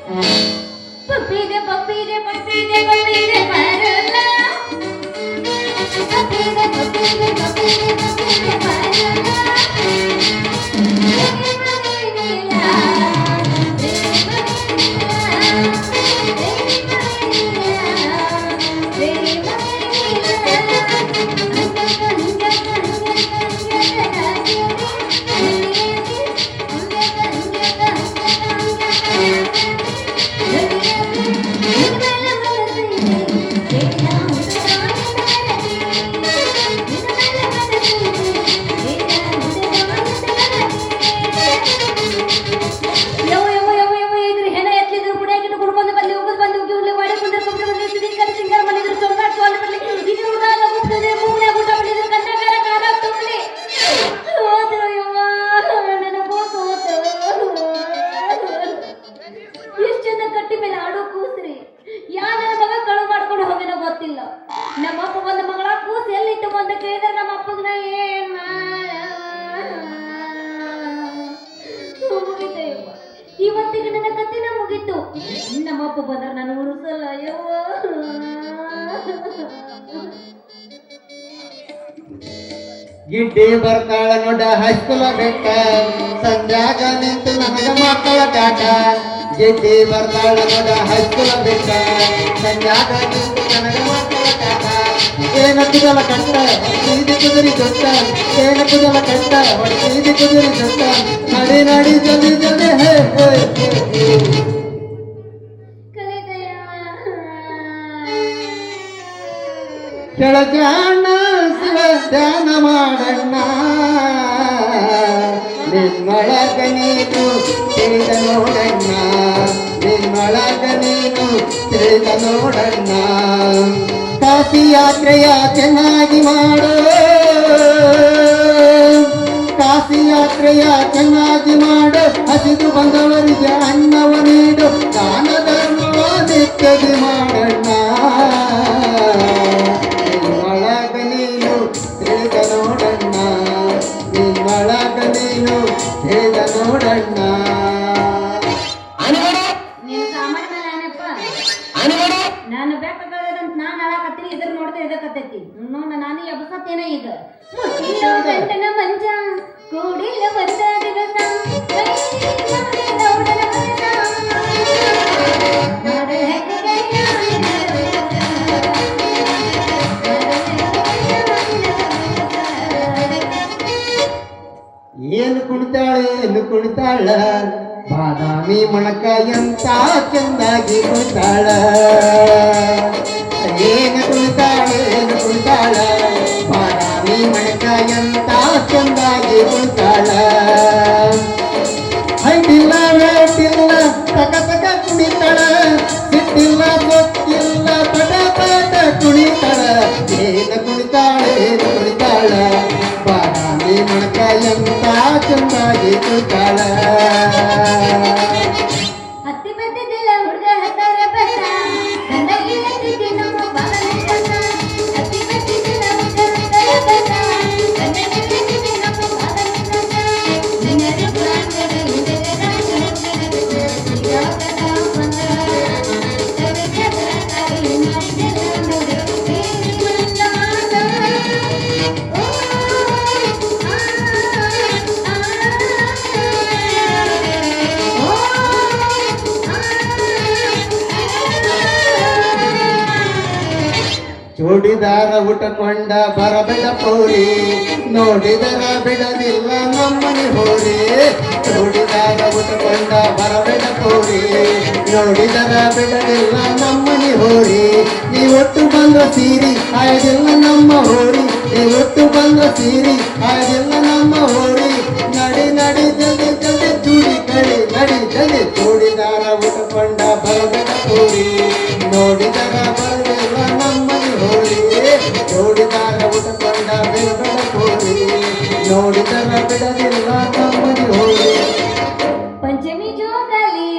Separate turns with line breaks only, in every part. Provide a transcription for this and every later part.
ಪಪ್ಪಿದೆ ಪಪ್ಪಿದೆ ಪಪ್ಪಿದೆ ಪಪ್ಪಿದೆ ಬರಲ್ಲ ಪಪ್ಪಿದೆ ಪಪ್ಪಿದೆ ಪಪ್ಪಿದೆ ಪಪ್ಪಿದೆ ಬರಲ್ಲ ನಮ್ಮಪ್ಪ ಒಂದು ಮಗಳ ಕೂಸು ಎಲ್ಲಿಟ್ಟು ಬಂದ ಕೇಳಿದ್ರೆ ನಮ್ಮ ಅಪ್ಪಗನ ಏನ್ ಮುಗಿತ ಇವತ್ತಿಗೆ ನನ್ನ ಕತ್ತಿನ ಮುಗೀತು ನಮ್ಮಪ್ಪ ಬಂದ್ರೆ ನಾನು ಉಳಿಸಲ್ಲ ಯವ್ವ
ಗಿಡ್ಡಿ ಬರ್ತಾಳ ನೋಡ ಹೈಸ್ಕೂಲ ಬೆಟ್ಟ ಸಂಜಾಗ ನಿಂತು ನನಗ ಮಕ್ಕಳ ಕಾಟ ಗಿಡ್ಡಿ ಬರ್ತಾಳ ನೋಡ ಹೈಸ್ಕೂಲ ಬೆಟ್ಟ ಸಂಜಾಗ ನಿಂತು ನನಗ ಮಕ್ಕಳ ಕಾಟ ಏನ ಕುದಲ ಕಂಡ ಹೊಡ್ತೀದಿ ಕುದುರಿ ದೊಡ್ಡ ಏನ ಕುದಲ ಕಂಡ ಹೊಡ್ತೀದಿ ಕುದುರಿ ದೊಡ್ಡ ನಡಿ ನಡಿ ಜಲ್ದಿ ಜಲ್ದಿ ಹೇ ಹೇ ಕೆಳಜಾಣ ಶಿವ ಧ್ಯಾನ ಮಾಡಣ್ಣ ನಿನ್ನೊಳಗ ನೀನು ತಿಳಿದ ನೋಡಣ್ಣ ನಿನ್ನೊಳಗ ನೀನು ತಿಳಿದ ನೋಡಣ್ಣ ಕಾಶಿ ಯಾತ್ರೆಯ ಚೆನ್ನಾಗಿ ಮಾಡು ಕಾಶಿ ಯಾತ್ರೆಯ ಚೆನ್ನಾಗಿ ಮಾಡು ಹಸಿದು ಬಂದವರಿಗೆ ಅನ್ನವ ನೀಡು ದಾನ ಧರ್ಮವ ನಿತ್ಯದಿ ಮಾಡಣ್ಣ ನೋಡಣ್ಣ
ನೀನು ಸಾಮಾನ್ಯ ನಾನಪ್ಪ ನಾನು ಬೇಕಾಗದಂತ ನಾನು ಅಳಕತ್ತೀನಿ ಇದ್ರ ನೋಡಿದ್ರೆ ಇದಕ್ಕತ್ತೈತಿ ನೋಡ ನಾನು ಎಬ್ಬಸತ್ತೇನ ಈಗ ಮುಟ್ಟಿಲ್ಲ ಗಂಟನ ಮಂಜ ಕೂಡಿಲ್ಲ ಬಂದ ದಿವಸ
ಏನು ಕುಣಿತಾಳ ಬಾದಾಮಿ ಮಣಕ ಎಂತ ಚಂದಾಗಿ ಕುಣಿತಾಳ ಏನು ಕುಣಿತಾಳ ಬಾದಾಮಿ ಮಣಕ ಎಂತ ಚಂದಾಗಿ ಕುಣಿತಾಳ ಹೈಟಿಲ್ಲ ವೇಟಿಲ್ಲ ತಕ ತಕ ಕುಣಿತಾಳ ಸಿಟ್ಟಿಲ್ಲ ಗೊತ್ತಿಲ್ಲ ಪಟ ಪಟ ಕುಣಿತಾಳ ಏನು ಕುಣಿತಾಳ ಬಾದಾಮಿ ಮಣಕ ಎಂತ ಚಂದಾಗಿ ಕುಣಿತಾಳ
ಹತ್ತಿ ಬರ್ತಿದ್ದಿಲ್ಲ ಹುಡುಗ ಹತ್ತಾರ ಬಸ ಗಂಡ ಇಲ್ಲತ್ತಿದ್ದಿ ನಮ್ಮ ಬಾಲ ಹತ್ತಿ ಬರ್ತಿದ್ದಿಲ್ಲ ಹುಡುಗ ಹತ್ತಾರ ಬಸ ಗಂಡ ಇಲ್ಲತ್ತಿದ್ದಿ ನಮ್ಮ ಬಾಲ ಜನರು ಪ್ರಾಂತದ ಹಿಂದೆ
ಜೋಡಿದಾರ ಉಟಕೊಂಡ ಬರಬೇಡ ಪೋರಿ ನೋಡಿದರ ಬಿಡದಿಲ್ಲ ನಮ್ಮನೆ ಹೋರಿ ಜೋಡಿದಾರ ಉಟಕೊಂಡ ಬರಬೇಡ ಪೋರಿ ನೋಡಿದರ ಬಿಡದಿಲ್ಲ ನಮ್ಮನೆ ಹೋರಿ ನೀವೊಟ್ಟು ಬಂದ ಸೀರಿ ಆಯದಿಲ್ಲ ನಮ್ಮ ಹೋರಿ ನೀವೊಟ್ಟು ಬಂದ ಸೀರಿ ಆಯದಿಲ್ಲ ನಮ್ಮ ಹೋರಿ ನಡಿ ನಡಿ ಜಲ್ದಿ ಜಲ್ದಿ ಚೂಡಿ ಕಡಿ ನಡಿ ಜಲ್ದಿ ಜೋಡಿದಾರ ಉಟಕೊಂಡ ಬರಬೇಡ ಪೋರಿ ನೋಡಿದರ ಬರದಿಲ್ಲ ನಮ್ಮನೆ ಹೋರಿ ಜೋಡಿದಾರ ಉಟಕೊಂಡ ಬಿಡಬೇಡ ಪೋರಿ ನೋಡಿದರ ಬಿಡದಿಲ್ಲ ನಮ್ಮನೆ ಹೋರಿ
ಪಂಚಮಿ ಜೋಗಲಿ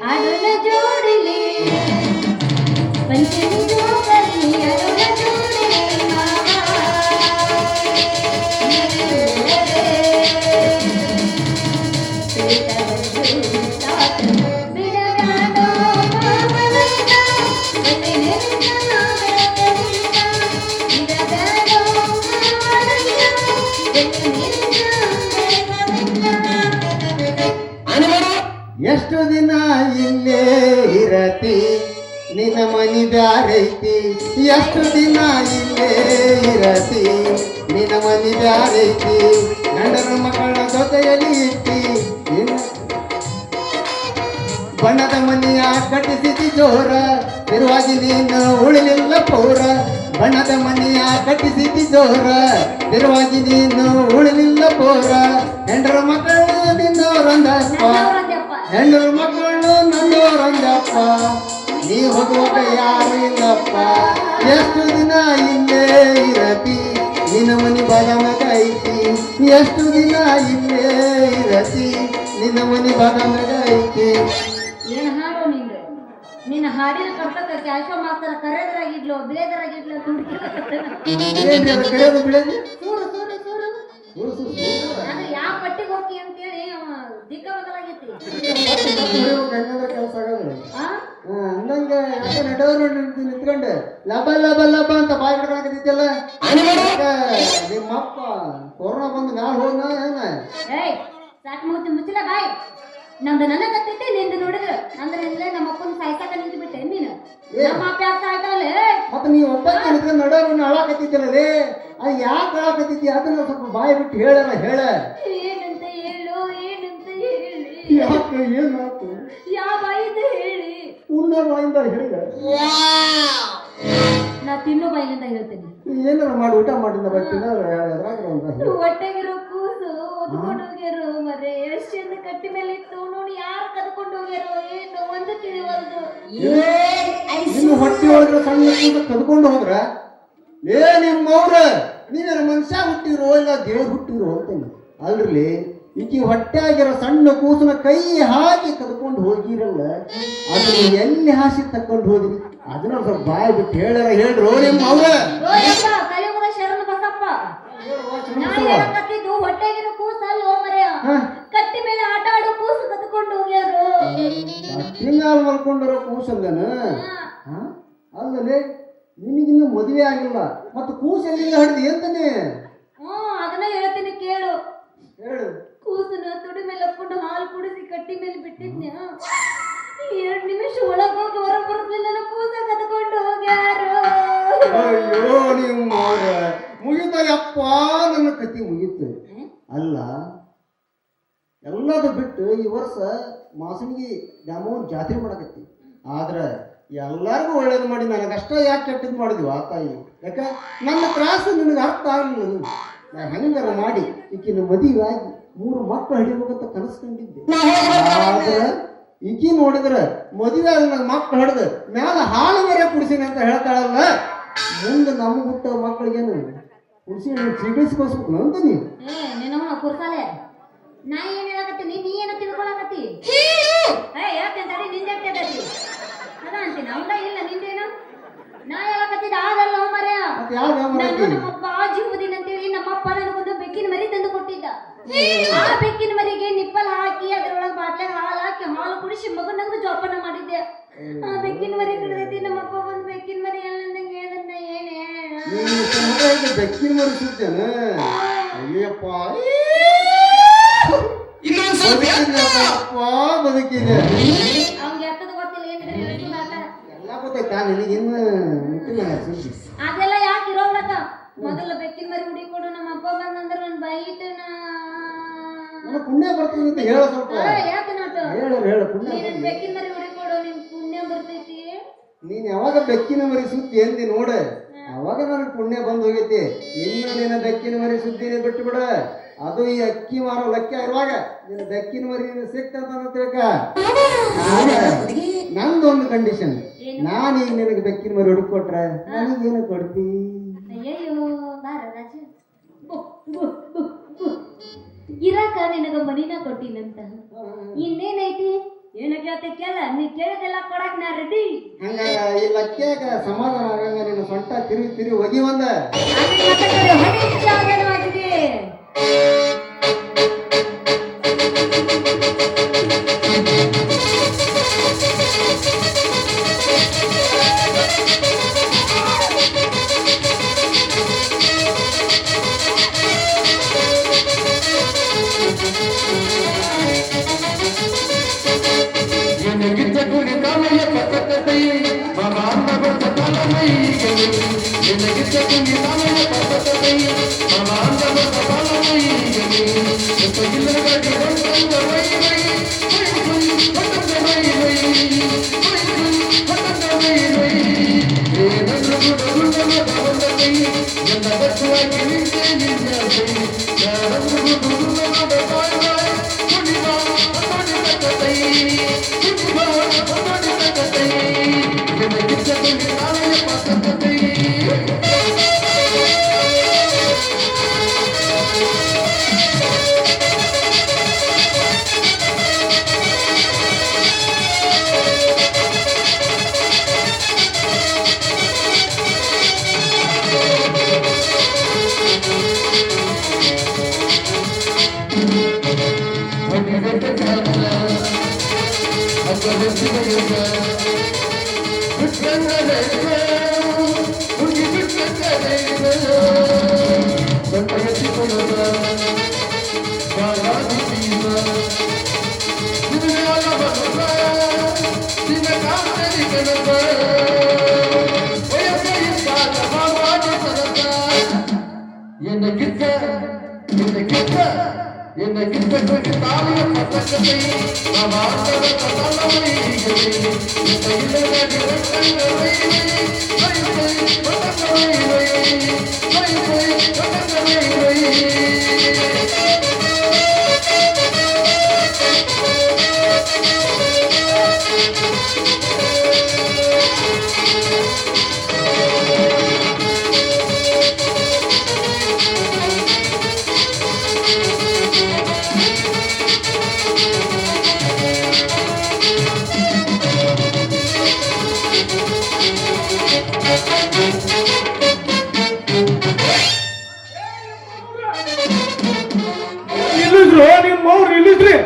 ಅಡುನ ಜೋಡಿಲಿ ಪಂಚಮಿ ಜೋಗಲಿ ಅಡುನ ಜೋಡಿಲಿ ಮಾವ
ಎಷ್ಟು ದಿನ ಇಲ್ಲೇ ಇರತಿ ನಿನ್ನ ಮನಿ ಬ್ಯಾರೈತಿ ಎಷ್ಟು ದಿನ ಇಲ್ಲೇ ಇರತಿ ನಿನ್ನ ಮನಿ ಬ್ಯಾರೈತಿ ಗಂಡನ ಮಕ್ಕಳ ಜೊತೆಯಲ್ಲಿ ಇಟ್ಟಿ ಬಣ್ಣದ ಮನೆಯ ಕಟ್ಟಿಸಿದಿ ಜೋರ ತಿರುವಾಗಿ ನೀನು ಉಳಿಲಿಲ್ಲ ಪೌರ ಬಣ್ಣದ ಮನೆಯ ಕಟ್ಟಿಸಿದಿ ಜೋರ ತಿರುವಾಗಿ ನೀನು ಉಳಿಲಿಲ್ಲ ಪೌರ ಹೆಂಡರ ಮಕ್ಕಳು ನಿನ್ನವರಂದಪ್ಪ
ನನ್ನವರಂದ್ಯಪ್ಪ.
ಹೆಣ್ಣು ಮಕ್ಕಳು ನನ್ನವರಂದಪ್ಪ ನೀ ಹೋಗುವಾಗ ಯಾರು ಇಲ್ಲಪ್ಪ ಎಷ್ಟು ದಿನ ಇಲ್ಲೇ ಇರತಿ ನಿನ್ನ ಮನಿ ಬಾದಾಮಗ ಐತಿ ಎಷ್ಟು ದಿನ ಇಲ್ಲೇ ಇರತಿ ನಿನ್ನ ಮನಿ ಬಾದಾಮಗ ಐತಿ
ಏನ್ ಹಾಡು ನಿಂದು ನಿನ್ನ ಹಾಡಿನ ಕರ್ತಕ್ಕ ಕ್ಯಾಶೋ ಮಾಸ್ತರ ಕರೆದರಾಗಿಡ್ಲು ಬೇದರಾಗಿಡ್ಲು
ಏನ್ರಿ ಅದು ಕರೆಯೋದು ಬಿಡೋದು
ಸೂರು ಸೂರು ಸೂರು
ಸುರು ಸುರು ಸುರು.
ನಾನು ಯಾವ ಪಟ್ಟಿಗೆ ಹೋಗಿ ಅಂತೇಳಿ ಅವ ದಿಕ್ಕ ಬದಲಾಗೈತಿ
ಹೆಂಗಂದ್ರೆ ಕೆಲಸ ಆಗೋದು
ಆ
ಅಂದಂಗ ಯಾಕೆ ನಡೆಯೋರು ನಿಂತ್ಕೊಂಡೆ ಲಬ ಲಬ ಲಬ ಅಂತ ಬಾಯಿ ಬಿಡ್ಕೊಳಕತ್ತಿದ್ದಲ್ಲ ನಿಮ್ಮಪ್ಪ ಕೊರೋನಾ ಬಂದು ನಾಳೆ ಹೋದ್ನ ಏನ
ಏಯ್ ಸಾಕು ಮುಚ್ಚಿ ಮುಚ್ಚಿಲ್ಲ ಬಾಯ್ ನಮ್ದು ನನ್ನ ಕತ್ತೈತಿ ನಿಂದು ನೋಡಿದ್ರು ಅಂದ್ರೆ ಇಲ್ಲೇ ನಮ್ಮ ಅಪ್ಪನ ಸಾಯ್ಸಾಕ ನಿಂತು ಬಿಟ್ಟೆ ನೀನು ನಮ್ಮ ಅಪ್ಪ ಯಾಕೆ ಸಾಯ್ತಾವಲ್ಲ
ಮತ್ತೆ ನೀವು ಒಬ್ಬಕ್ಕೆ ನಿಂತ್ಕೊಂಡು ನಡೆಯೋರು ಅಳಾಕತ್ತಿದ್ದಲ್ಲೇ ಅದು ಯಾಕೆ ಅಳಾಕತ್ತಿದ್ದಿ ಅದನ್ನ ಸ್ವಲ್ಪ ಬಾಯಿ ಬಿಟ್ಟು ಹೇಳಲ್ಲ ಹೇಳ
ಏನಂತ ಹೇಳು ಏನಂತ ಹೇಳಿ
ಯಾಕೆ ಏನಾಯ್ತು
ಯಾವ ಬಾಯಿಂದ ಹೇಳಿ
ಉಣ್ಣ ಬಾಯಿಂದ ಹೇಳಿದ
ನಾ ತಿನ್ನೋ ಬಾಯಿಲಿಂದ ಹೇಳ್ತೇನೆ
ಏನಾರ ಮಾಡಿ ಊಟ ಮಾಡಿಂದ ಬರ್ತೀನಿ ಎದ್ರಾಗ
ಹೊಟ್ಟೆಗಿರೋ ಕೂಸು ಒದ್ಕೊಂಡು ಹೋಗ್ಯಾರೋ ಮರೆ ಎಷ್ಟು ಚಂದ ಕಟ್ಟಿ ಮೇಲೆ ಇತ್ತು ನೋಡಿ ಯಾರು ಕದ್ಕೊಂಡು ಹೋಗ್ಯಾರೋ ಏನು ಒಂದು ತಿಳಿವಲ್ದು
ಇನ್ನು ಹೊಟ್ಟೆ ಒಳಗೆ ಸಣ್ಣ ಕೂಸ ಕದ್ಕೊಂಡು ಹೋದ್ರ ಏ ನಿಮ್ಮವ್ರ ನೀವೇನು ಮನುಷ್ಯ ಹುಟ್ಟಿರೋ ಇಲ್ಲ ದೇವ್ರು ಹುಟ್ಟಿರೋ ಅಂತೇನೆ ಅಲ್ರಿ ಈಕಿ ಹೊಟ್ಟೆ ಆಗಿರೋ ಸಣ್ಣ ಕೂಸನ ಕೈ ಹಾಕಿ ಕದ್ಕೊಂಡು ಹೋಗಿರಲ್ಲ ಅದನ್ನ ಎಲ್ಲಿ ಹಾಸಿ ತಕೊಂಡು ಹೋದ್ರಿ ಅದನ್ನ ಸ್ವಲ್ಪ ಬಾಯಿ ಬಿಟ್ಟು ಹೇಳ್ರು ನಿಮ್ಮ ಅವ್ರ
ಓ ಯಪ್ಪ ಕಲಿಯುಗದ ಶರಣ ಬಸಪ್ಪ ನಾ ಹೇಳಕತ್ತಿದ್ದು ಹೊಟ್ಟೆಗಿರೋ ಕೂಸು ಅಲ್ಲೋ ಮರೆಯ ಕಟ್ಟಿ ಮೇಲೆ ಆಟ ಆಡೋ ಕೂಸು ಕದ್ಕೊಂಡು ಹೋಗ್ಯಾರೋ
ಮ್ಯಾಲ ಮಲ್ಕೊಂಡಿರೋ ಕೂಸಲ್ಲನ ಅಲ್ಲಲೇ ನಿನಗಿನ್ನು ಮದುವೆ ಆಗಿಲ್ಲ ಮತ್ತು ಕೂಸು ಎಲ್ಲಿಂದ ಹಿಡಿದು ಎಂತಾನೆ
ಅದನ್ನ ಹೇಳ್ತೀನಿ ಕೇಳು
ಹೇಳು
ಕೂಸನ ತುಡಿ ಮೇಲೆ ಹಾಕೊಂಡು ಹಾಲು ಕುಡಿಸಿ ಕಟ್ಟಿ ಮೇಲೆ ಬಿಟ್ಟಿದ್ನ್ಯಾ 2 ನಿಮಿಷ ಒಳಗೆ ಹೋಗಿ ಹೊರ ಬರುತ್ತಲಿಲ್ಲ ನನ್ನ ಕೂಸ ಕದ್ಕೊಂಡು ಹೋಗ್ಯಾರೋ
ಅಯ್ಯೋ ನಿಮ್ಮ ಮುಗಿತಯ್ಯಪ್ಪ ನನ್ನ ಕತಿ ಮುಗೀತು ಅಲ್ಲ ಎಲ್ಲದು ಬಿಟ್ಟು ಈ ವರ್ಷ ಮಾಸನಿಗೆ ದ್ಯಾಮವ್ವನ ಜಾತ್ರೆ ಮಾಡಕತ್ತಿ ಆದ್ರೆ ಎಲ್ಲರಿಗೂ ಒಳ್ಳೇದು ಮಾಡಿ ನನಗಷ್ಟ ಯಾಕೆ ಕೆಟ್ಟದ್ದು ಮಾಡಿದ್ವಿ ಆ ತಾಯಿ ಯಾಕೆ ನನ್ನ ತ್ರಾಸು ನಿನಗೆ ಅರ್ಥ ಆಗಲಿಲ್ಲ ನಾ ಹೆಂಗಾರ ಮಾಡಿ ಈಕಿನ ಮದುವೆ ಆಗಿ 3 ಮಕ್ಕಳು ಹಿಡಿಬೇಕಂತ ಕನಸ್ಕೊಂಡಿದ್ದೆ ಆದ್ರೆ ಈಕಿ ನೋಡಿದ್ರೆ ಮದುವೆ ಆಗಿ ನನ್ನ ಮಕ್ಕಳು ಹಿಡ್ದು ಮ್ಯಾಲ ಹಾಲು ಬೇರೆ ಕುಡಿಸಿನಿ ಅಂತ ಹೇಳ್ತಾಳಲ್ಲ ಮುಂದೆ ನಮ್ಗೆ ಹುಟ್ಟ ಮಕ್ಕಳಿಗೇನು ಕುಡಿಸಿ ಚಿಕಿತ್ಸಿಸ್ಬೇಕು ಅಂತ ನೀನು
ನಿನ್ನ ಕುರ್ಸಾಲೆ ನಾ ಏನ್ ಹೇಳಕತ್ತೀನಿ ನೀ ಏನ ತಿಳ್ಕೊಳಕತ್ತಿ ಯಾಕೆ ತಡಿ ನಿಂದೆಟ್ಟದತಿ ಅದ ಅಂತೀನಿ ಅವನ ಇಲ್ಲ ನಿಂದೇನು ನಾ ಹೇಳಕತ್ತಿದ್ದ ಆಗಲ್ಲ ಮರ್ಯ ನಾನು ನಮ್ಮಪ್ಪ ಜೀವದಿನ ಅಂತೇಳಿ ನಮ್ಮಪ್ಪ ನನಗೊಂದು ಬೆಕ್ಕಿನ ಮರಿ ತಂದು ಕೊಟ್ಟಿದ್ದ ಆ ಬೆಕ್ಕಿನ ಮರಿಗೆ ನಿಪ್ಪಲ್ ಹಾಕಿ ಅದ್ರೊಳಗೆ ಬಾಟ್ಲಾಗ ಹಾಲು ಹಾಕಿ ಹಾಲು ಕುಡಿಸಿ ಮಗನಂಗ ಜೋಪಾನ ಮಾಡಿದ್ದೆ ಆ ಬೆಕ್ಕಿನ ಮರಿ ಕಡ್ದೈತಿ ನಮ್ಮಪ್ಪ ಬಂದು ಬೆಕ್ಕಿನ ಮರಿ ಅಲ್ಲಂದಂಗೆ ಹೇಳ್ದನ್ನ ಏನೇ
ಬೆಕ್ಕಿನ ಮರಿ ಸುತ್ತೇನ ಅಯ್ಯಪ್ಪ ಬದುಕಿದೆ
ಅವ್ಗೆ ಎತ್ತದ ಗೊತ್ತಿಲ್ಲ ಏನಿದ್ರೆ
ಎಲ್ಲ ಗೊತ್ತಾಯ್ತಾ ನಿನಗಿನ್ನು ಸುದ್ದಿ
ಅದೆಲ್ಲ ಯಾಕೆ ಇರೋಲ್ಲಕ್ಕ ಮೊದಲ ಬೆಕ್ಕಿನ ಮರಿ ಹುಡಿಕೊಡು ನಮ್ಮ ಅಪ್ಪ ಬಂದಂದ್ರ ನನ್ ಬೈಟನ
ನನಗೆ ಪುಣ್ಯ ಬರ್ತೀನಿ ಅಂತ ಹೇಳ ಸ್ವಲ್ಪ
ಯಾಕೆ ನಾಟು
ಹೇಳು ಪುಣ್ಯ
ನೀನ್ ಬೆಕ್ಕಿನ ಮರಿ ಹುಡಿಕೊಡು ನಿನ್ ಪುಣ್ಯ ಬರ್ತೈತಿ
ನೀನ್ ಯಾವಾಗ ಬೆಕ್ಕಿನ ಮರಿ ಸುದ್ದಿ ಎಂದಿ ನೋಡ ಅವಾಗ ನನಗೆ ಪುಣ್ಯ ಬಂದು ಹೋಗೈತಿ ಇನ್ನು ನಿನ್ನ ಬೆಕ್ಕಿನ ಮರಿ ಸುದ್ದಿನೇ ಬಿಟ್ಟು ಬಿಡ ಅದು ಈ ಅಕ್ಕಿ ಮಾರೋ ಲೆಕ್ಕ ಇರುವಾಗ ನಿನ್ನ ಬೆಕ್ಕಿನ ಮರಿ ಸಿಕ್ತಂತ ತಿಳ್ಕ ನಂದೊಂದು ಕಂಡೀಷನ್ ನಾನೀಗ ನಿನಗೆ ಬೆಕ್ಕಿನ ಮರಿ ಹುಡುಕೊಟ್ರೆ ನನಗೇನು ಕೊಡ್ತಿ
ಅಯ್ಯಯ್ಯೋ ಬಾರ ರಾಜ ಇರಾಕ ನಿನಗ ಮನಿನ ಕೊಟ್ಟಿನಂತ ಇನ್ನೇನೈತಿ ಏನ ಕೇಳ್ತೆ ಕೇಳ ನೀ ಕೇಳಿದೆಲ್ಲ ಕೊಡಕ್ ನಾ ರೆಡಿ
ಹಂಗ ಈ ಲಕ್ಕ್ಯಾಗ ಸಮಾಧಾನ ಆಗಂಗ ನಿನ್ನ ಸೊಂಟ ತಿರುಗಿ ಒಗಿ ಒಂದ
ಸಮಾಧಾನವಾಗಿದೆ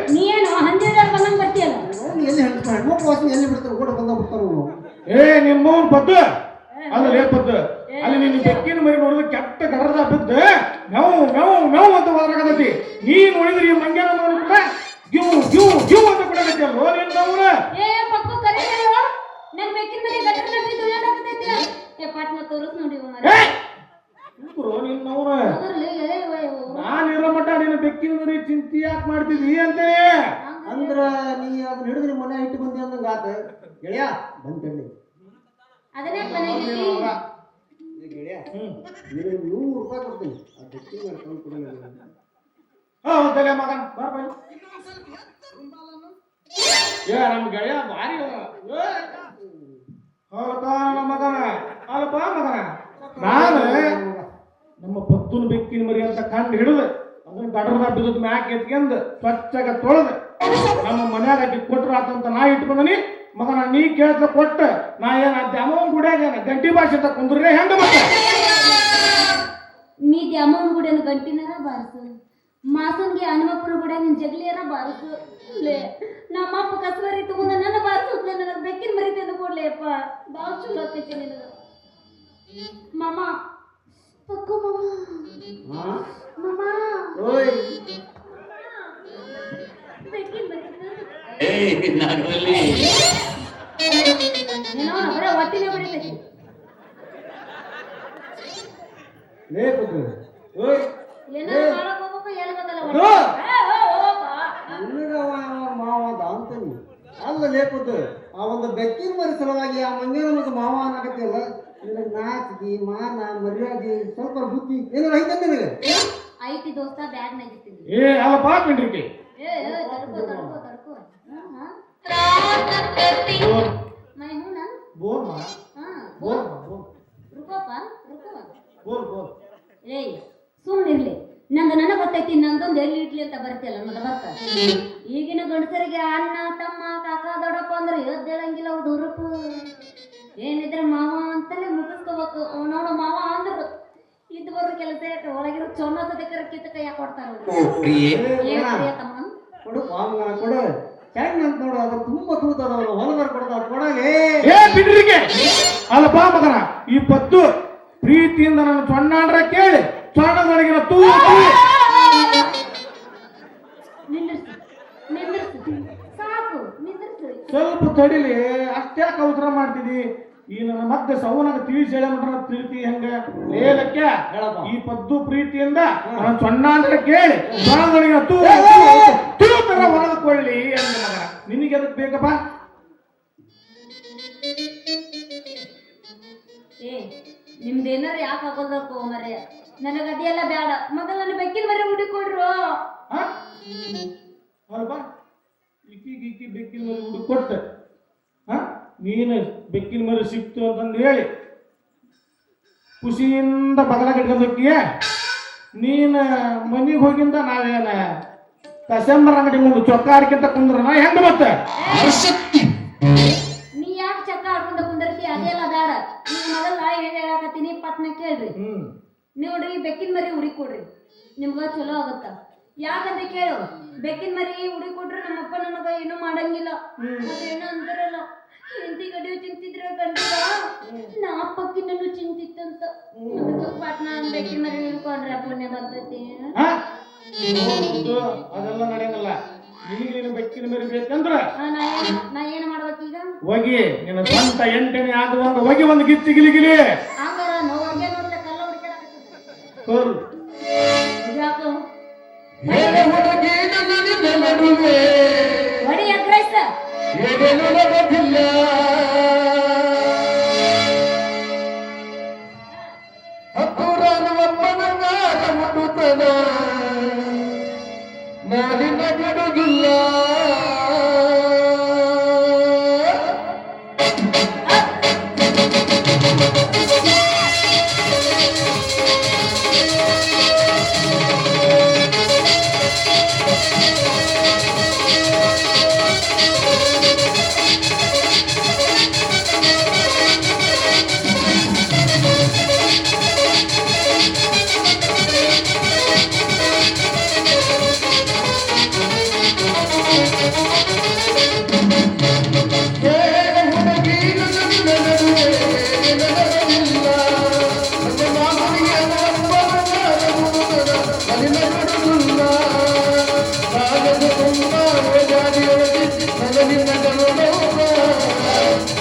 ನೀ ಏನು ಹಂದಿರ ಬಂದಂಗ್ ಬರ್ತೀಯಲ್ಲ
ಎಲ್ಲಿ ಹೇಳ್ತಾರೆ ಹೆಣ್ಮಕ್ಳು ವಾಸನೆ ಎಲ್ಲಿ ಬಿಡ್ತಾರೆ ಕೂಡ ಬಂದ ಬಿಡ್ತಾರೆ ಅವ್ರು.
ನಿಮ್ಮವನ್ ಪದ್ದು ಅಲ್ಲ ಪದ್ದು ಅಲ್ಲಿ ನಿನ್ನ ಬೆಕ್ಕಿನ ಮರಿ ನೋಡಿದ್ರೆ ಕೆಟ್ಟ ಕಡರದ ಬಿದ್ದು ಮೇವು ಮೇವು ಮೇವು ಅಂತ ಹೋದ್ರಾಗತೈತಿ ನೀ ನೋಡಿದ್ರಿ ಈ ಮಂಗ್ಯಾನ ನೋಡ್ ಕೂಡ ಗಿವ್ ಗಿವ್ ಗಿವ್ ಅಂತ ಕೊಡಕತ್ತಿ ಅಲ್ವ ನಿನ್ನವನ
ಪಕ್ಕು ಕರೆ ಹೇಳುವ ನನ್ ಬೆಕ್ಕಿನ ಮನೆ ಗಟ್ಟರ ನಟ್ಟಿ ತುಳಿಯಾಡಕತ್ತೈತಿ ಪಾಟ್ನ ತೋರಿಸ್ ನೋಡಿ
ನಿನ್ನವನ ನಾನು ಇರೋ ಮಟ್ಟ ನಿನ್ನ ಬೆಕ್ಕಿನ ಮರಿ ಚಿಂತೆ ಯಾಕೆ ಮಾಡ್ತಿದ್ವಿ ಅಂತೇಳಿ
ಅಂದ್ರ ನೀ ಅದನ್ನ ಹಿಡಿದ್ರಿ ಮನೆ ಇಟ್ಟು ಬಂದಿ ಅಂದಂಗ ಆತ ಗೆಳೆಯ ಬಂತಳ್ಳಿ
ಅದನ್ನೇ ಮನೆಗೆ
ಗೆಳೆಯ ₹100 ಕೊಡ್ತೀನಿ ಆ ಬೆಕ್ಕಿನ ಮೇಲೆ ತಂದು ಕೊಡಲ್ಲ
ಹೌದಲ್ಲ ಮಗನ ಬರ್ಬೈ ನಮ್ ಗೆಳೆಯ ಭಾರಿ ಮಗನ ಅಲ್ಪ ಮಗನ ನಾನು ನಮ್ಮ ಪತ್ತುನ ಬೆಕ್ಕಿನ ಮರಿ ಅಂತ ಕಂಡು ಹಿಡಿದು ಅದನ್ನ ಗಡರದ ಬಿದ್ದದ ಮ್ಯಾಕ್ ಎತ್ಕೊಂಡು ಸ್ವಚ್ಛಾಗ ತೊಳೆದು ನಮ್ಮ ಮನ್ಯಾಗ ಅಕ್ಕಿ ಕೊಟ್ರ ಆತಂತ ನಾ ಇಟ್ಟು ಬಂದನಿ ಮಗನ ನೀ ಕೇಳ್ತ ಕೊಟ್ಟ ನಾ ಏನ ದ್ಯಾಮವನ್ ಗುಡಿಯಾಗ ಗಂಟಿ ಭಾಷೆ ಅಂತ ಕುಂದ್ರೆ ಹೆಂಗ ಮತ್ತೆ
ನೀ ದ್ಯಾಮವನ್ ಗುಡಿಯನ್ನ ಗಂಟಿನಾರ ಬಾರಸು ಮಾಸನ್ಗೆ ಹನುಮಪ್ಪನ ಗುಡಿಯಾಗ ನಿನ್ ಜಗಲಿಯರ ಬಾರಸು ನಮ್ಮಪ್ಪ ಕಸವರಿ ತಗೊಂಡ ನನ್ನ ಬಾರಸು ನನಗೆ ಬೆಕ್ಕಿನ ಮರಿ ತಂದು ಕೊಡ್ಲಿ ಅಪ್ಪ ಬಾಳ ಚಲೋ ಆಗ್ತೈತಿ ನಿನಗ ಮಾಮ ಪಕ್ಕು ಮಾಮ
ಓಯ್
ಬೆಕ್ಕಿನ ಮರಿ
ನಾನಲ್ಲಿ
ಏನೋ ಬರ ಒಟ್ಟಿನ ಬಡಿತೈತಿ
ಲೇ ಪುತ್ರ ಓಯ್
ಏನೋ ಮಾಡಕ್ ಹೋಗ್ಬೇಕು ಹೇಳ್ಬೇಕಲ್ಲ
ನಿನಗ ಮಾವ ಅದ ಅಂತಾನಿ ಅಲ್ಲ ಲೇ ಪುತ್ರ ಆ ಒಂದು ಬೆಕ್ಕಿನ ಮರಿ ಸಲುವಾಗಿ ಆ ಮಂಗ್ಯಾನ ಮತ್ತು ಮಾವ ಅನ್ನಕತ್ತಿಯಲ್ಲ ನಿನಗೆ ನಾಚಿಕೆ ಮಾನ ಮರ್ಯಾದೆ ಸ್ವಲ್ಪ ಬುದ್ಧಿ ಏನಾರ ಐತೆ ನಿನಗೆ
ಐತಿ ದೋಸ್ತ ಬ್ಯಾಗ್ ನಾಗಿರ್ತೀನಿ
ಅಲ್ಲ ಪಾಪಿಂಡ್ರಿಕೆ
ತಡ್ಕೋ मैं हूँ ना
बोल मां
हाँ
बोल बोल
रुको
बोल बोल
ಏಯ್ ಸುಮ್ಮನಿರ್ಲಿ ನನಗೆ ಗೊತ್ತೈತಿ ನಂದೊಂದು ಎಲ್ಲಿ ಇಡ್ಲಿ ಅಂತ ಬರ್ತಿಯಲ್ಲ ಮತ್ತೆ ಬರ್ತ ಈಗಿನ ಗಂಡಸರಿಗೆ ಅಣ್ಣ ತಮ್ಮ ಕಾಕ ದೊಡ್ಡಪ್ಪ ಅಂದ್ರೆ ಎದ್ದೇಳಂಗಿಲ್ಲ ಅವ್ರು ಹುರುಪು ಏನಿದ್ರೆ ಮಾವ ಅಂತಲೇ ಮುಗಿಸ್ಕೋಬೇಕು ನೋಡು ಮಾವ ಅಂದ್ರು ಇದ್ದು ಬರೋ ಕೆಲಸ ಯಾಕೆ ಒಳಗಿರೋ ಚೊನ್ನ ಸದಕರ ಕಿತ್ತ ಕೈ ಕೊಡ್ತಾರ
ಕೊಡು ಪಾಮಗನ ಕೊಡು ಹೆಂಗ್ ಅಂತ ನೋಡು ಅದು ತುಂಬಾ ತೂತದವನು ಹೊಲದರ್ ಕೊಡ್ತಾವ ಕೊಡಲೇ
ಬಿಡ್ರಿಗೆ ಅಲ್ಲ ಬಾ ಮಗನ ಈ ಪತ್ತು ಪ್ರೀತಿಯಿಂದ ನನ್ನ ಸೊಣ್ಣಾಡ್ರ ಕೇಳಿ ಸೊಣ್ಣದೊಳಗಿನ ತೂ
ಸಾಕು ನಿಂದಿರ್ಸು
ಸ್ವಲ್ಪ ತಡಿಲಿ ಅಷ್ಟ್ಯಾಕೆ ಅವಸರ ಮಾಡ್ತಿದಿ ಈ ನನ್ನ ಮತ್ತೆ ಸೌನಾಗ ತಿಳಿಸಿ ಹೇಳ ತಿಳಿತಿ ಹೆಂಗ ಹೇಳಕ್ಕ
ಹೇಳಪ್ಪ.
ಈ ಪದ್ದು ಪ್ರೀತಿಯಿಂದ ನನ್ನ ಸೊಣ್ಣ ಅಂದ್ರೆ ಕೇಳಿ ಸೊಣ್ಣಗಳಿಗೆ ತರ ಹೊರದ್ಕೊಳ್ಳಿ ಅಂದ ಮಗ ನಿನಗೆ ಅದಕ್ಕೆ ಬೇಕಪ್ಪ
ಏ ನಿಮ್ದೇನಾರ ಯಾಕೆ ಹಾಕೋದಕ್ಕೋ ಮರ್ಯ ನನಗ ಅದೆಲ್ಲ ಬೇಡ ಮೊದಲು ನನ್ನ ಬೆಕ್ಕಿನ ಮರಿ ಹುಡುಕೊಡ್ರು
ಅಲ್ಪ ಇಕ್ಕಿ ಬೆಕ್ಕಿನ ಮರಿ ಹುಡುಕಿ ಕೊಟ್ಟೆ ನೀನು ಬೆಕ್ಕಿನ ಮರಿ ಸಿಕ್ತು ಅಂತಂದು ಹೇಳಿ ಖುಷಿಯಿಂದ ಬಗಲಾಗ ಇಟ್ಕೊಂಡೋಕ್ಕಿಯ ನೀನು ಮನಿಗೆ ಹೋಗಿಂದ ನಾವೇನ ಕಸಂಬರ್ ಅಂಗಡಿ ಮುಂದೆ ಚೊಕ್ಕ ಆಡ್ಕೊಂತ ಕುಂದ್ರ ಹೆಂಗ ಮತ್ತೆ
ನೀ ಯಾಕೆ ಚಕ್ಕ ಆಡ್ಕೊಂಡ ಕುಂದಿರ್ತಿ ಅದೆಲ್ಲ ಬೇಡ ನೀವು ಮೊದಲ ಏನ್ ಹೇಳಾಕತ್ತೀನಿ ಪಟ್ನ ಕೇಳ್ರಿ ನೋಡ್ರಿ ಬೆಕ್ಕಿನ ಮರಿ ಹುಡುಕೊಡ್ರಿ ನಿಮ್ಗ ಚಲೋ ಆಗತ್ತ ಯಾಕಂತ ಕೇಳು ಬೆಕ್ಕಿನ ಮರಿ ಹುಡುಕೊಟ್ರೆ ನಮ್ಮಪ್ಪ ನನಗ ಏನು ಮಾಡಂಗಿಲ್ಲ ಅದೇನೋ ಅಂತಾರಲ್ಲ ಹೆಂಡತಿ ಗಡಿಯು ಚಿಂತಿದ್ರ ಗಂಡಿಗ ನಾ ಅಪ್ಪಕ್ಕಿನ್ನೂ ಚಿಂತಿತ್ತಂತ ಅದಕ್ಕೆ ಪಟ್ನ ಬೆಕ್ಕಿನ ಮರಿ ಹುಡುಕೊಂಡ್ರೆ ಪುಣ್ಯ ಬರ್ತೈತಿ
ಅದೆಲ್ಲ ನಡೆಯಂಗಿಲ್ಲ ನಿನಗೆ ನೀನು ಬೆಕ್ಕಿನ ಮರಿ ಬೇಕಂದ್ರ
ನಾ ಏನ್ ಮಾಡ್ಬೇಕೀಗ
ಹೋಗಿ ನಿನ್ನ ಸ್ವಂತ ಎಂಟನೇ ಆಗುವಂಗ ಹೋಗಿ ಒಂದು ಗಿಚ್ಚಿ ಗಿಲಿ
ಹಂಗಾರ ನೋವಾಗೆ ನೋಡ್ಲೆ ಕಲ್ಲ ಹುಡುಕಾಡಕತ್ತ
ತೋರು
ಯಾಕೋ
ನಡುವೆ
ಹೊಡಿ ಅಗ್ರೈಸ
ಏನೇನು ನಡೆದಿಲ್ಲ ಹತ್ತೂರಪ್ಪನಂಗಾರ ಮುಟ್ಟುತ್ತನ ನಾನಿನ ಕೆಡುಗಿಲ್ಲ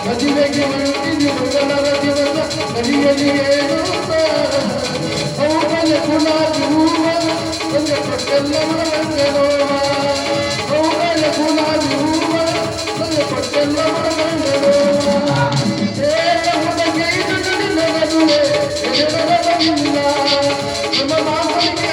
ಮದುವೆಗೆ ಅವುಗಳ ಕುಲ ಒಂದು ಕೊಟ್ಟೆಲ್ಲ ಅವುಗಳ ಕುಲ ಒಂದು ಕೊಟ್ಟೆಲ್ಲ ನಮ್ಮ ಮಾಮನಿಗೆ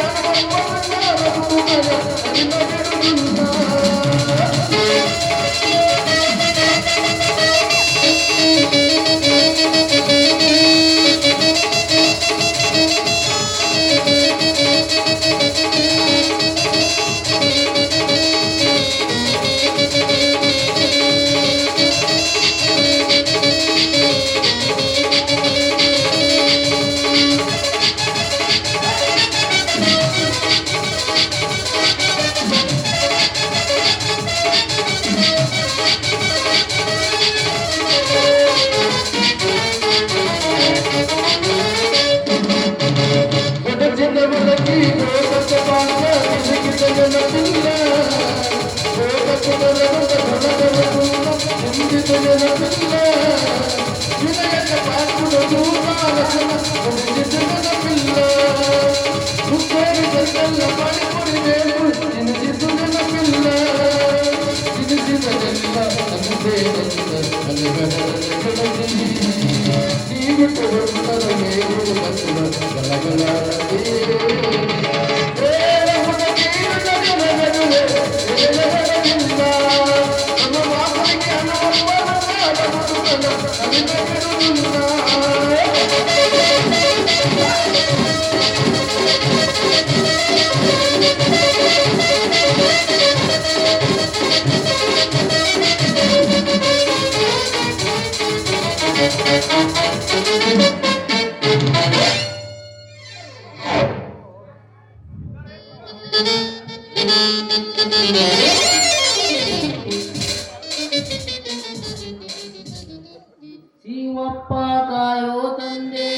ಶಿವಪ್ಪ ಕಾಯೋ ತಂದೆ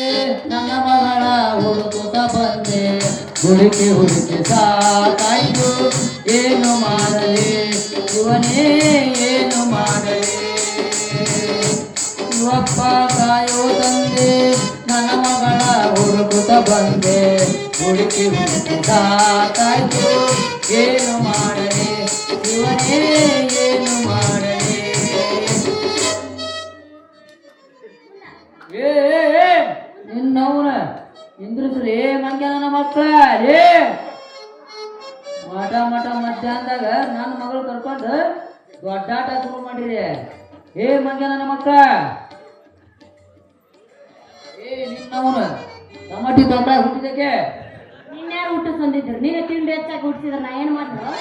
ನನ್ನ ಮಗಳ ಹುಡುಕುತ್ತ ಬಂದೆ ಹುಡುಕಿ ಸಾಕಾಯ್ತು ಏನು ಮಾಡಲಿ ಶಿವನೇ ಏನು ಮಾಡಲಿ ಶಿವಪ್ಪ ಬಂದೆ ಹುಡುಕಿ ಹುಡುಕಿ ಸಾಕಾಯ್ತು ಏನು ಮಾಡಲಿ ಶಿವನೇ ಏನು ಮಾಡಲಿ ನಿನ್ನವನ ಇಂದ್ರಿಸ್ರಿ ಮಂಗ್ಯ ನನ್ನ ಮಕ್ಕಳ ರೇ ಮಠ ಮಠ ಮಧ್ಯಾಹ್ನದಾಗ ನನ್ನ ಮಗಳು ಕರ್ಕೊಂಡು ದೊಡ್ಡಾಟ ಶುರು ಮಾಡಿರಿ ಮಂಗ್ಯ ನನ್ನ ಮಕ್ಕಳ ನಿನ್ನವನು ಟಮಾಟಿ ದೊಡ್ಡ ಹುಟ್ಟಿದಕ್ಕೆ
ನಿನ್ಯಾರು ಊಟ ತಂದಿದ್ರು ನೀನು ತಿಂಡಿ ಹೆಚ್ಚಾಗಿ ಹುಟ್ಟಿಸಿದ್ರ ನಾ ಏನ್ ಮಾಡ್ರು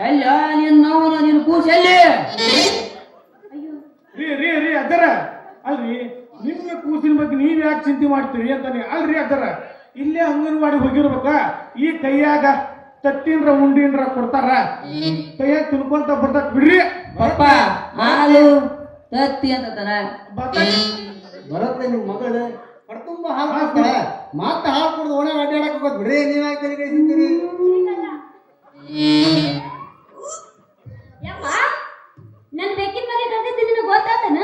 ಎಲ್ಲ ನಿನ್ನವನು ನಿನ್ನ ಕೂಸು ಎಲ್ಲಿ
ಅಯ್ಯೋ
ರೀ ಅದರ ಅಲ್ರಿ ನಿಮ್ಮ ಕೂಸಿನ ಬಗ್ಗೆ ನೀವ್ ಯಾಕೆ ಚಿಂತೆ ಮಾಡ್ತೀರಿ ಅಂತಾನೆ ಅಲ್ರಿ ಅದರ ಇಲ್ಲೇ ಅಂಗನವಾಡಿ ಹೋಗಿರ್ಬೇಕ ಈ ಕೈಯಾಗ ತಟ್ಟಿನ್ರ ಉಂಡಿನ್ರ ಕೊಡ್ತಾರ ಕೈಯಾಗ ತಿನ್ಕೊಂತ ಬರ್ತಾರ ಬಿಡ್ರಿ
ಪಪ್ಪ ಹಾಲು ತತ್ತಿ ಅಂತ
ಬರತ್ತೆ ನಿಮ್ ಮಗಳು ಕಡ್ತುಂಬ ಹಾಲು ಹಾಕ್ತಾಳೆ ಮತ್ತೆ ಹಾಲು ಕುಡ್ದು ಒಣ ಅಡ್ಡಾಡಕ್ ಹೋಗೋದು ಬಿಡ್ರಿ ನೀವ್ ಯಾಕೆ ತಲೆ ಕೆಡಿಸ್ತೀರಿ
ಯಪ್ಪ ನನ್ ಬೆಕ್ಕಿನ ಮನೆ ಕರ್ದಿದ್ದು ನಿನಗೆ ಗೊತ್ತಾತನ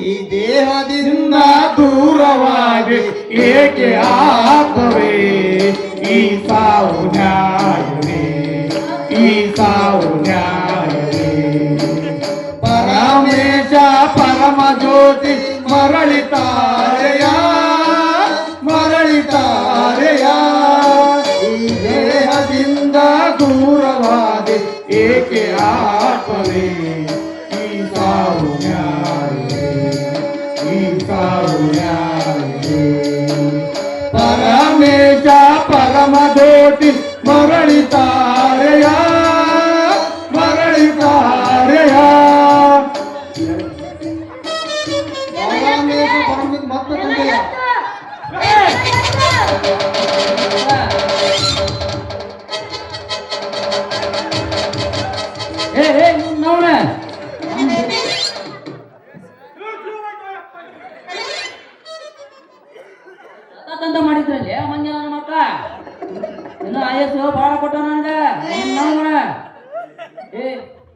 ಈ ದೇಹದಿಂದ
ದೂರವಾಗಿ ಏಕೆ ಆತ್ಮವೇ ಈ ಸಾವು ನ್ಯಾಯವೇ ಈ ಸಾವು ನ್ಯಾಯವೇ ಪರಮೇಶ ಪರಮ ಜ್ಯೋತಿ ಮರಳಿತಾರೆಯ ಈ ದೇಹದಿಂದ ದೂರವಾದಿ ಏಕೆ ಆತ್ಮವೇ ಈ ಸಾವು ನ್ಯಾಯವೇ ಈ ಸಾವು ನ್ಯಾಯವೇ ಪರಮೇಶ ಪರಮ ಜ್ಯೋತಿ ಮರಳಿತಾರೆಯ
ಮತ್ತೆ ತಂದೆಯ
ನೋಡ ತಂತ ಮಾಡಿದ್ರಲ್ಲಿ ಮಂಜ ನನ್ನ ಮಕ್ಕ ಇನ್ನು ಆಯಸ್ಸು ಬಾಳ ಕೊಟ್ಟ ನನಗ ನಿನ್ನವನ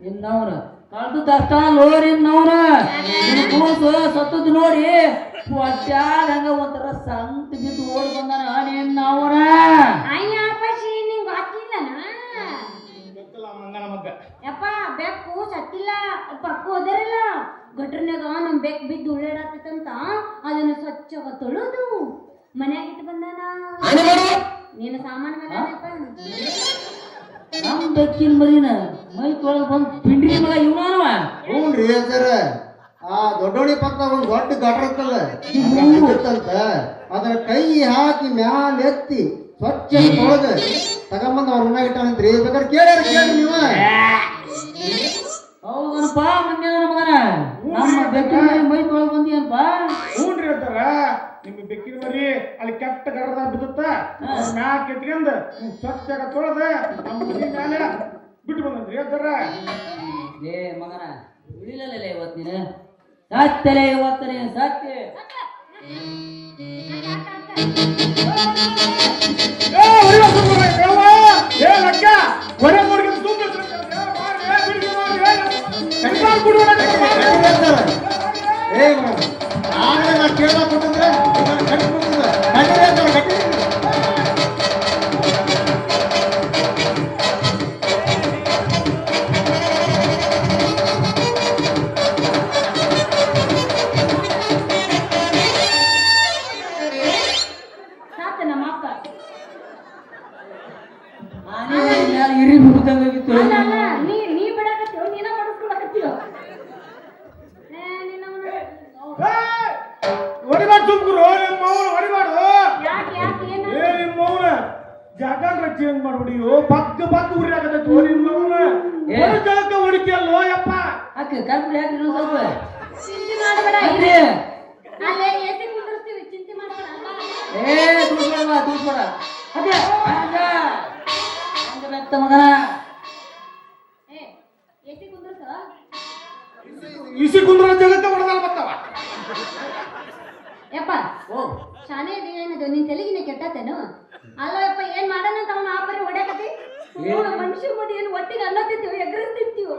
ನಿನ್ನವನ ಕಳ್ದು ತಷ್ಟ ಲೋರಿ ನಿನ್ನವನ ನಿನ್ನ ಕೂಸು ಸತ್ತದ್ ನೋಡಿ ಒಟ್ಟಾದಂಗ ಒಂಥರ ಸಂತ ಬಿದ್ದು ಓಡಿ ಬಂದಾನ ನಿನ್ನವನ
ಅಯ್ಯ ಅಪ್ಪಾಜಿ ನಿಂಗೆ ಗೊತ್ತಿಲ್ಲನ
ಮಂಗನ ಮಗ್ಗ
ಯಪ್ಪ ಬೆಕ್ಕು ಸತ್ತಿಲ್ಲ ಪಕ್ಕು ಹೋದರಲ್ಲ ಗಟ್ರನ್ಯಾಗ ನಮ್ ಬೆಕ್ ಬಿದ್ದು ಉಳ್ಳಾಡತ್ತಂತ ಅದನ್ನ ಸ್ವಚ್ಛಗ ತೊಳೆದು ಮನ್ಯಾಗ ಇಟ್ಟು ಬಂದಾನ ನೀನು ಸಾಮಾನು ಮಗ
ನಮ್ ಬೆಕ್ಕಿನ ಮರಿನ ಮೈ ತೊಳೆದು ಬಂದ್ ಪಿಂಡ್ರಿ ಮಗ ಇವನವ
ಹ್ಞೂನ್ರಿ ಸರ್ ಆ ದೊಡ್ಡೋಣಿ ಪಕ್ಕದಾಗ ಒಂದು ದೊಡ್ಡ ಗಟ್ರಕ್ಕಲ್ಲ ಬಿತ್ತಂತ ಅದರ ಕೈ ಹಾಕಿ ಮ್ಯಾಲ ಎತ್ತಿ ಸ್ವಚ್ಛ ತೊಳೆದು ತಗೊಂಬಂದು ಅವ್ರ ಮನ್ಯಾಗ ಇಟ್ಟಾನಂತ್ರಿ ಬೇಕಾದ್ರೆ ಕೇಳಿ ನೀವ
ಹೌದನಪ್ಪ ಮಂಗ್ಯ ನನ್ನ ಮಗನ ನಮ್ಮ ಬೆಕ್ಕಿನ ಮರಿ ಮೈ ತೊಳೆದು ಬಂದಿಯನಪ್ಪ
ಹ್ಞೂನ್ರಿ ಅಂತಾರ ನಿಮ್ಮ ಬೆಕ್ಕಿನ ಮರಿ ಅಲ್ಲಿ ಕೆಟ್ಟ ಗರ್ರದಾಗ ಬಿದ್ದುತ್ತ ಮ್ಯಾಕ್ ಎತ್ಕೊಂಡ್ ಸ್ವಚ್ಛಾಗ ತೊಳೆದ ನಮ್ಮ ಮನೆ ಮ್ಯಾಲೆ ಬಿಟ್ಟು ಬಂದ್ರಿ ಅಂತಾರ
ಏ ಮಗನ ಉಳಿಲಲ್ಲ ಇವತ್ತು ನೀನು ಸತ್ತಲೆ ಇವತ್ತು ನೀನು ಸತ್ಯ
ಸಾಕ ನಮ್ಮ ಅಪ್ಪ
ಇರಿ ಬಿಡುತ್ತಾಗಿತ್ತು
ಅಲ್ಲ ನೀ ಬಿಡಾಕತ್ತೀವ ನೀನ ಮಾಡಿಸ್ಕೊಳಕತ್ತೀವ
ಚೇಂಜ್ ಮಾಡ್ಬಿಡಿಯೋ ಪಕ್ಕ ಉರಿ ಆಗತೈತಿ ಓಡಿ ಜಾಗಕ್ಕ ಹೊಡಿತೀಯಲ್ಲೋ ಯಪ್ಪ
ಅಕ್ಕ ಕರ್ಬಿಡಿ ಹಾಕ್ರಿ ಇನ್ನೊಂದ್ ಸ್ವಲ್ಪ
ಚಿಂತೆ ಮಾಡಬೇಡ
ಹಾಕ್ರಿ.
ಅಲ್ಲೇ ಎಸಿ ಕುಂದಿರ್ತೀವಿ ಚಿಂತೆ ಮಾಡಬೇಡ
ತೂಸ್ಬೇಡ ಅಕ್ಕ ಹಂಗ ಬೆತ್ತ ಮಗನ
ಏ ಎಸಿ ಕುಂದಿರ್ಸ
ಇಸಿ ಕುಂದ್ರ ಜಾಗಕ್ಕ ಹೊಡೆದಲ್ಲ ಬರ್ತಾವ
ಯಪ್ಪ
ಓ
ಶಾನೆ ಏನದು ನಿನ್ ತೆಲಿಗಿನ ಕೆಟ್ಟತೇನು ಅಲ್ಲ ಯಪ್ಪ ಏನ್ ಮಾಡೋಣ ಅಂತ ಅವ್ನ ಆಪರಿ ಹೊಡ್ಯಾಕತಿ ಮನುಷ್ಯ ಮಾಡಿ ಏನು ಒಟ್ಟಿಗೆ ಅನ್ನ ತಿಂತೀವಿ ಎಗ್ರೆಸ್ ತಿಂತೀವಿ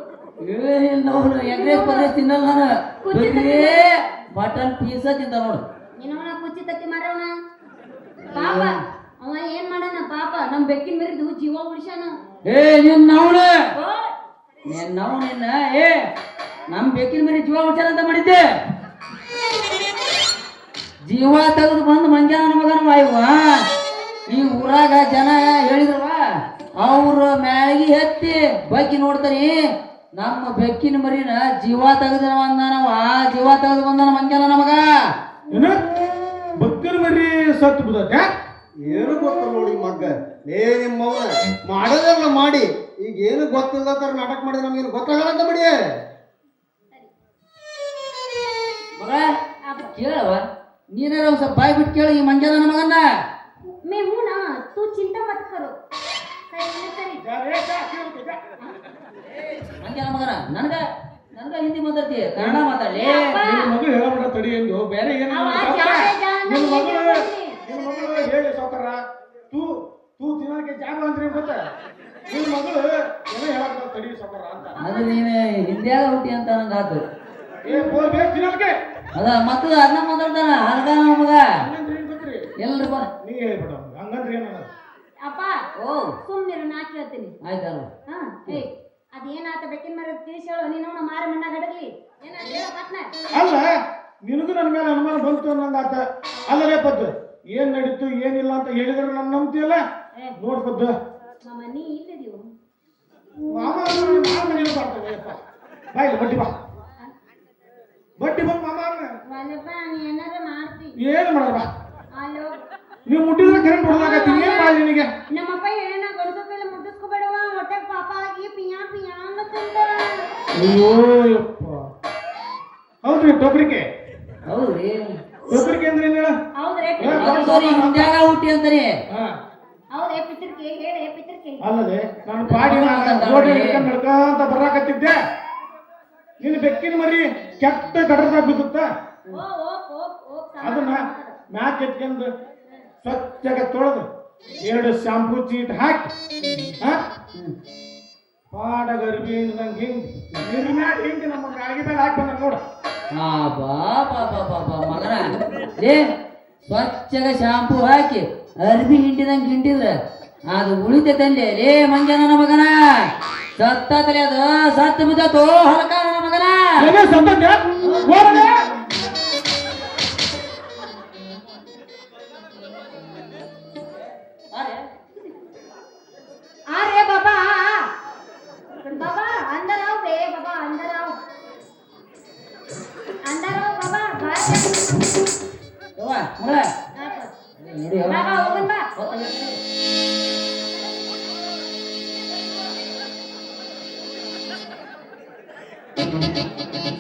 ಏನಿಲ್ಲ ಎಗ್ರೆಸ್ ಪರ್ರೆಸ್ ತಿನ್ನಲ್ಲ ನಾನು ಬರೀ ಮಟನ್ ಪೀಸ ತಿಂತ ನೋಡು
ಏನವನ ಕುಚ್ಚಿ ತತ್ತಿ ಮಾರವನ ಪಾಪ ಅವ ಏನ್ ಮಾಡಣ ಪಾಪ ನಮ್ ಬೆಕ್ಕಿನ ಮೆರಿದು ಜೀವ ಉಳಿಸ್ಯಾನ
ಏ ನಿನ್ನ ನಿನ್ನ ಏ ನಮ್ ಬೇಕಿನ ಮರಿ ಜೀವ ಉಳಿಸ್ಯಾರ ಅಂತ ಮಾಡಿದ್ದೆ ಜೀವ ತೆಗೆದು ಬಂದು ಮಂಗ್ಯಾನ ಮಗನ ವಾಯುವ ಈ ಊರಾಗ ಜನ ಹೇಳಿದ್ರವ ಅವ್ರ ಮ್ಯಾಗಿ ಎತ್ತಿ ಬಗ್ಗಿ ನೋಡ್ತಾರಿ ನಮ್ಮ ಬೆಕ್ಕಿನ ಮರಿನ ಜೀವ ತೆಗೆದ ಬಂದಾನವ ಜೀವ ತೆಗೆದು ಬಂದಾನ ಮಂಗ್ಯಾನ ನಮಗ
ಏನು ಬಕ್ಕರ ಮರಿ ಸತ್ತು ಬಿದ್ದೈತೆ
ಏನು ಗೊತ್ತ ನೋಡಿ ಮಗ್ಗ ಏ ನಿಮ್ಮವನ ಮಾಡೋದೆಲ್ಲ ಮಾಡಿ ಈಗ ಏನು ಗೊತ್ತಿಲ್ಲ ತರ ನಾಟಕ ಮಾಡಿದ್ರೆ ನಮ್ಗೇನು ಗೊತ್ತಾಗಲ್ಲ ಅಂತ ಬಿಡಿ
ಮಗ ಕೇಳವ ನೀನಾರ ಒಂದ್ ಸ್ವಲ್ಪ ಬಾಯ್ ಬಿಟ್ಟು ಕೇಳು ಈ ಮಂಗ್ಯಾನ ಮಗನ್ನ
मैं हूं ना तू चिंता मत करो सही
ಮಂಗ್ಯಾನ ಮಗನ ನನಗ ಹಿಂದಿ ಮಾತಾಡ್ತಿ ಕನ್ನಡ ಮಾತಾಡ್ಲಿ
ನಿನ್ನ ಮಗಳು ಹೇಳಬೇಡ ತಡಿ ಎಂದು ಬೇರೆ ಏನು ನಿನ್ನ ಮಗಳು ಹೇಳಿ ಸಾವುಕಾರ ತೂ ತಿನ್ನಕ್ಕೆ ಜಾಗ ಅಂದ್ರೆ ಗೊತ್ತ ನಿನ್ನ ಮಗಳು ಏನೋ ಹೇಳಬೇಡ ತಡಿ ಸಾವುಕಾರ ಅಂತ
ಅದು ನೀನು ಹಿಂದಿಯಾಗ ಹುಟ್ಟಿ ಅಂತ ನಂಗಾತು
ಏ ಬೋಲ್ ಬೇಕು ತಿನ್ನಕ್ಕೆ
ಅದ ಮತ್ತ ಅದನ್ನ ಮಾತಾಡ್ತಾನ ಹಲ್ಗ ಮಗ
ಹಂಗಂದ್ರೆ ಏನ್ ಗೊತ್ತ್ರಿ
ಎಲ್ರು ಬಾ
ನೀ ಹೇಳ್ಬಿಡ ಹಂಗಂದ್ರೆ ಏನು
ಅಪ್ಪ
ಓ
ಸುಮ್ಮನಿರು ನಾ ಕೇಳ್ತೀನಿ
ಆಯ್ತಲ್ವ
ಹಾ ಏ ಅದೇನಾತ ಬೆಕ್ಕಿನ ಮರ ತಿಳಿಸಿ ಹೇಳು ನೀನು ಮಾರ ಮಣ್ಣ ಗಡಗ್ಲಿ ಏನಾತ ಹೇಳ ಪಟ್ನ
ಅಲ್ಲ ನಿನಗೂ ನನ್ನ ಮೇಲೆ ಅನುಮಾನ ಬಂತು ಅನ್ನಂಗಾತ ಅಲ್ಲರೇ ಪದ್ದು ಏನ್ ನಡೀತು ಏನಿಲ್ಲ ಅಂತ ಹೇಳಿದ್ರೆ ನನ್ನ ನಂಬ್ತಿಯಲ್ಲ ನೋಡ್ ಪದ್ದು
ಮಾಮ ನೀ ಇಲ್ಲದಿವು
ಮಾಮ ಮನೆಗೆ ಬರ್ತೇವೆ ಬಾ ಇಲ್ಲ ಬಡ್ಡಿ ಬಾ ಬಡ್ಡಿ ಬಂದು ಮಾಮ
ವಲ್ಲಪ್ಪ ನೀ ಏನಾರ ಮಾಡ್ತಿ
ಏನು ಮಾಡಲ್ಲ ಬಾ
ಅಲ್ಲೋ
ನೀವು ಮುಟ್ಟಿದ್ರೆ ಕರೆಂಟ್ ಹೊಡೆದಾಗತ್ತಿ ಏನ್ ಮಾಡಿ ನಿನಗೆ
ನಮ್ಮಪ್ಪ ಹೇಳ ಗಣಸಕ್ಕೆಲ್ಲ ಮುಟ್ಟಿಸ್ಕೋಬೇಡವ ಹೊಟ್ಟೆ ಪಾಪ ಆಗಿ ಪಿಯಾ ಪಿಯಾ ಅನ್ನತ್ತಂತ
ಅಯ್ಯೋ ಯಪ್ಪ ಹೌದ್ರಿ ಟೊಬ್ರಿಕೆ
ಹೌದ್ರಿ
ಟೊಬ್ರಿಕೆ ಅಂದ್ರೆ ಏನ್ ಹೇಳ
ಹೌದ್ರೇ
ಹಿಂದ್ಯಾಗ ಹುಟ್ಟಿ ಅಂತಾನೆ
ಹೌದೇ ಪಿತೃಕೆ ಹೇಳೇ ಪಿತೃಕೆ
ಅಲ್ಲದೆ ನಾನು ಪಾಡಿ ಗೋಡೆ ಹಿಡ್ಕೊಂಡು ನಡ್ಕೊಂತ ಬರಾಕತ್ತಿದ್ದೆ ನಿನ್ನ ಬೆಕ್ಕಿನ ಮರಿ ಕೆಟ್ಟ ಗಡರ್ದಾಗ ಬಿದ್ದುತ್ತ
ಓ ಓ ಓ ಓ
ಅದನ್ನ ಮ್ಯಾಕ್ ಎತ್ಕೊಂಡು ಸ್ವಚ್ಛಗೆ ತೊಳೆದು 2 ಶಾಂಪೂ ಚೀಟ್ ಹಾಕಿ ಪಾಡಗ ಅರ್ಬಿ ನಂಗೆ ಹಿಂಗೆ ನಮ್ಮ ಗಾಡಿ ಮೇಲೆ ಹಾಕಿ ಬಂದ ನೋಡ
ಬಾ ಮಗನ ಏ ಸ್ವಚ್ಛಗ ಶಾಂಪೂ ಹಾಕಿ ಅರ್ಬಿ ಹಿಂಡಿದಂಗೆ ಹಿಂಡಿದ್ರ ಅದು ಉಳಿತೈತಲ್ಲಿ ಲೇ ಮಂಗ್ಯಾನ ಮಗನ ಸತ್ತತಲೆ ಅದು ಸತ್ತ ಬಿದ್ದತೋ ಹಲಕ ಮಗನ
ಏನೇ ಸಂತಂದೆ ಓಡನೆ
अरे बाबा बाबा अंदर आओ बे बाबा अंदर आओ बाबा बाहर
ಯವ್ವ ಮಗಳ ನೋಡಿ
बाबा ओपन बा
ಯವ್ವ